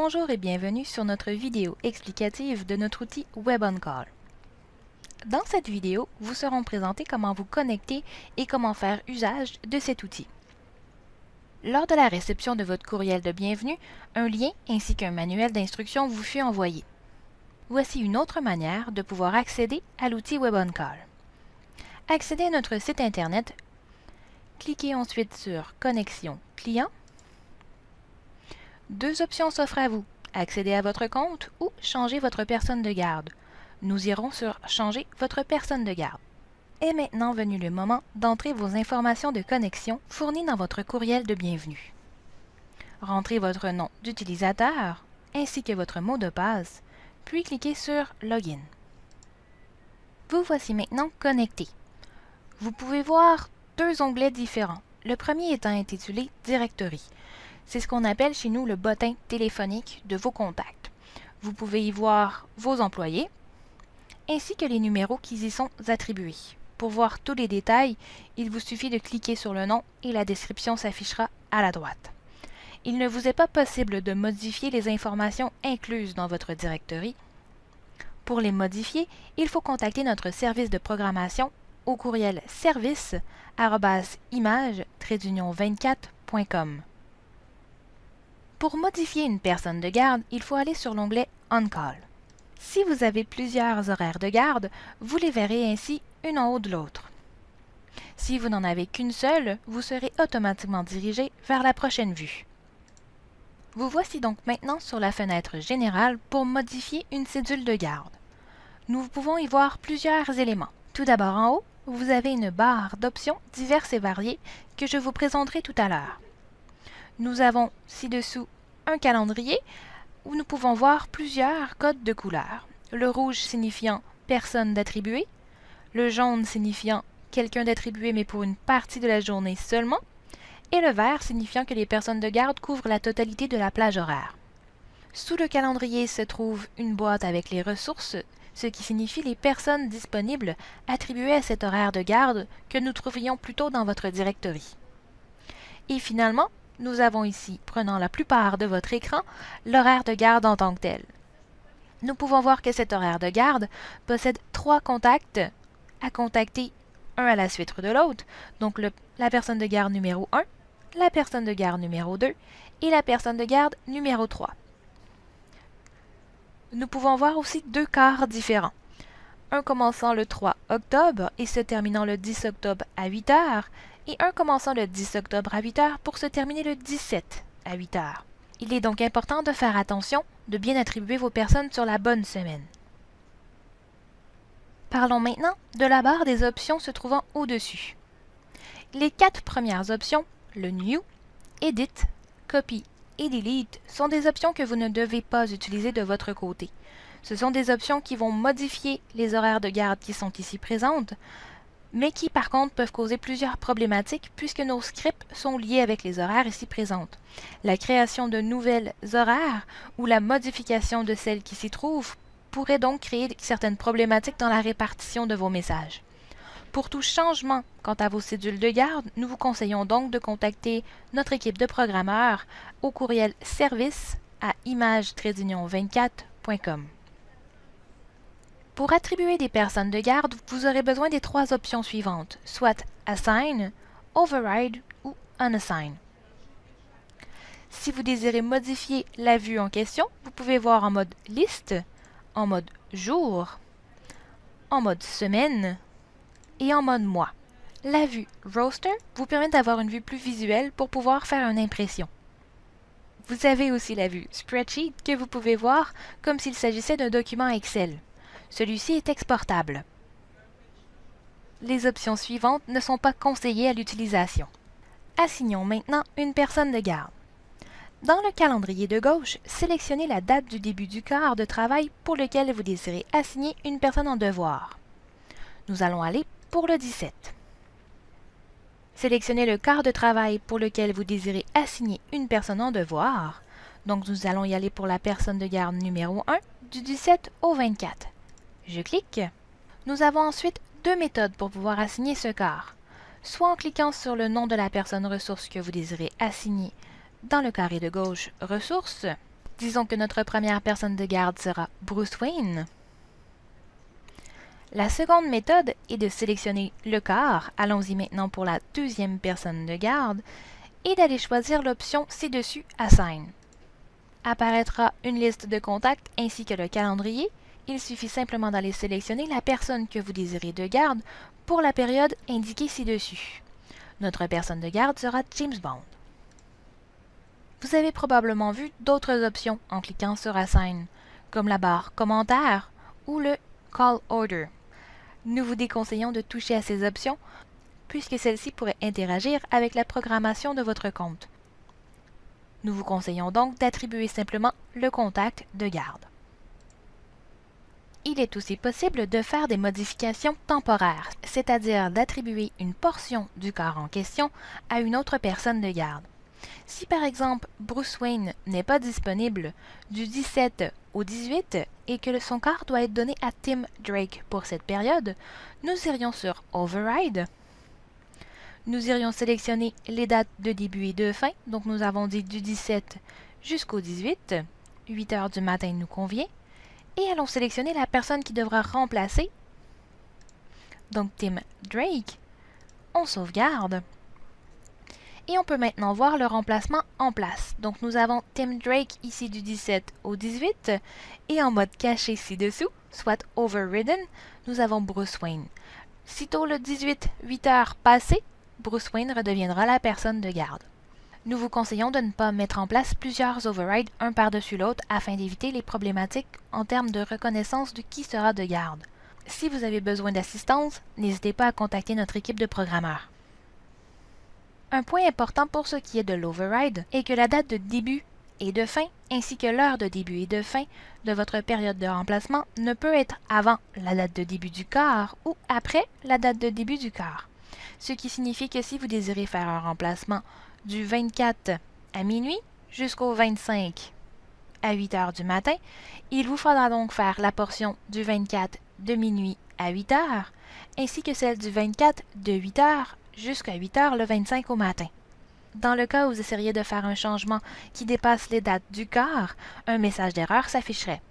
Bonjour et bienvenue sur notre vidéo explicative de notre outil WebOnCall. Dans cette vidéo, vous serons présentés comment vous connecter et comment faire usage de cet outil. Lors de la réception de votre courriel de bienvenue, un lien ainsi qu'un manuel d'instructions vous fut envoyé. Voici une autre manière de pouvoir accéder à l'outil WebOnCall. Accédez à notre site Internet, cliquez ensuite sur « Connexion client ». Deux options s'offrent à vous, accéder à votre compte ou changer votre personne de garde. Nous irons sur changer votre personne de garde. Est maintenant venu le moment d'entrer vos informations de connexion fournies dans votre courriel de bienvenue. Rentrez votre nom d'utilisateur ainsi que votre mot de passe, puis cliquez sur Login. Vous voici maintenant connecté. Vous pouvez voir deux onglets différents, le premier étant intitulé Directory. C'est ce qu'on appelle chez nous le bottin téléphonique de vos contacts. Vous pouvez y voir vos employés, ainsi que les numéros qui y sont attribués. Pour voir tous les détails, il vous suffit de cliquer sur le nom et la description s'affichera à la droite. Il ne vous est pas possible de modifier les informations incluses dans votre directory. Pour les modifier, il faut contacter notre service de programmation au courriel service@image-24.com. Pour modifier une personne de garde, il faut aller sur l'onglet On Call. Si vous avez plusieurs horaires de garde, vous les verrez ainsi une en haut de l'autre. Si vous n'en avez qu'une seule, vous serez automatiquement dirigé vers la prochaine vue. Vous voici donc maintenant sur la fenêtre générale pour modifier une cédule de garde. Nous pouvons y voir plusieurs éléments. Tout d'abord en haut, vous avez une barre d'options diverses et variées que je vous présenterai tout à l'heure. Nous avons ci-dessous un calendrier où nous pouvons voir plusieurs codes de couleurs. Le rouge signifiant personne d'attribué, le jaune signifiant quelqu'un d'attribué mais pour une partie de la journée seulement, et le vert signifiant que les personnes de garde couvrent la totalité de la plage horaire. Sous le calendrier se trouve une boîte avec les ressources, ce qui signifie les personnes disponibles attribuées à cet horaire de garde que nous trouvions plus tôt dans votre directory. Et finalement, nous avons ici, prenant la plupart de votre écran, l'horaire de garde en tant que tel. Nous pouvons voir que cet horaire de garde possède 3 contacts à contacter un à la suite de l'autre, donc la personne de garde numéro 1, la personne de garde numéro 2 et la personne de garde numéro 3. Nous pouvons voir aussi 2 quarts différents, un commençant le 3 octobre et se terminant le 10 octobre à 8 heures, et un commençant le 10 octobre à 8 heures pour se terminer le 17 à 8 heures. Il est donc important de faire attention de bien attribuer vos personnes sur la bonne semaine. Parlons maintenant de la barre des options se trouvant au-dessus. Les 4 premières options, le New, Edit, Copy et Delete, sont des options que vous ne devez pas utiliser de votre côté. Ce sont des options qui vont modifier les horaires de garde qui sont ici présentes, mais qui par contre peuvent causer plusieurs problématiques puisque nos scripts sont liés avec les horaires ici présentes. La création de nouvelles horaires ou la modification de celles qui s'y trouvent pourrait donc créer certaines problématiques dans la répartition de vos messages. Pour tout changement quant à vos cédules de garde, nous vous conseillons donc de contacter notre équipe de programmeurs au courriel service@image-24.com. Pour attribuer des personnes de garde, vous aurez besoin des 3 options suivantes, soit Assign, Override ou Unassign. Si vous désirez modifier la vue en question, vous pouvez voir en mode Liste, en mode Jour, en mode Semaine et en mode Mois. La vue Roster vous permet d'avoir une vue plus visuelle pour pouvoir faire une impression. Vous avez aussi la vue Spreadsheet que vous pouvez voir comme s'il s'agissait d'un document Excel. Celui-ci est exportable. Les options suivantes ne sont pas conseillées à l'utilisation. Assignons maintenant une personne de garde. Dans le calendrier de gauche, sélectionnez la date du début du quart de travail pour lequel vous désirez assigner une personne en devoir. Nous allons aller pour le 17. Sélectionnez le quart de travail pour lequel vous désirez assigner une personne en devoir. Donc nous allons y aller pour la personne de garde numéro 1 du 17 au 24. Je clique. Nous avons ensuite 2 méthodes pour pouvoir assigner ce quart. Soit en cliquant sur le nom de la personne ressource que vous désirez assigner dans le carré de gauche Ressources, Disons que notre première personne de garde sera Bruce Wayne. La seconde méthode est de sélectionner le quart, allons-y maintenant pour la deuxième personne de garde, et d'aller choisir l'option ci-dessus Assign. Apparaîtra une liste de contacts ainsi que le calendrier. Il suffit simplement d'aller sélectionner la personne que vous désirez de garde pour la période indiquée ci-dessus. Notre personne de garde sera James Bond. Vous avez probablement vu d'autres options en cliquant sur Assign, comme la barre Commentaires ou le Call Order. Nous vous déconseillons de toucher à ces options puisque celles-ci pourraient interagir avec la programmation de votre compte. Nous vous conseillons donc d'attribuer simplement le contact de garde. Il est aussi possible de faire des modifications temporaires, c'est-à-dire d'attribuer une portion du quart en question à une autre personne de garde. Si par exemple Bruce Wayne n'est pas disponible du 17 au 18 et que son quart doit être donné à Tim Drake pour cette période, nous irions sur Override. Nous irions sélectionner les dates de début et de fin, donc nous avons dit du 17 jusqu'au 18, 8 heures du matin nous convient, et allons sélectionner la personne qui devra remplacer, donc Tim Drake. On sauvegarde. Et on peut maintenant voir le remplacement en place. Donc nous avons Tim Drake ici du 17 au 18 et en mode caché ci-dessous, soit overridden, nous avons Bruce Wayne. Sitôt le 18, 8 heures passées, Bruce Wayne redeviendra la personne de garde. Nous vous conseillons de ne pas mettre en place plusieurs overrides un par-dessus l'autre afin d'éviter les problématiques en termes de reconnaissance de qui sera de garde. Si vous avez besoin d'assistance, n'hésitez pas à contacter notre équipe de programmeurs. Un point important pour ce qui est de l'override est que la date de début et de fin, ainsi que l'heure de début et de fin de votre période de remplacement ne peut être avant la date de début du quart ou après la date de début du quart. Ce qui signifie que si vous désirez faire un remplacement du 24 à minuit jusqu'au 25 à 8 heures du matin, il vous faudra donc faire la portion du 24 de minuit à 8 heures, ainsi que celle du 24 de 8 heures jusqu'à 8 heures le 25 au matin. Dans le cas où vous essayeriez de faire un changement qui dépasse les dates du quart, un message d'erreur s'afficherait.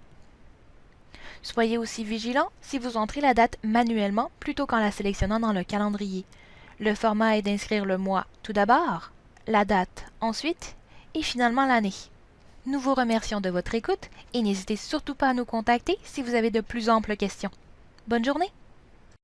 Soyez aussi vigilant si vous entrez la date manuellement plutôt qu'en la sélectionnant dans le calendrier. Le format est d'inscrire le mois tout d'abord, la date ensuite et finalement l'année. Nous vous remercions de votre écoute et n'hésitez surtout pas à nous contacter si vous avez de plus amples questions. Bonne journée!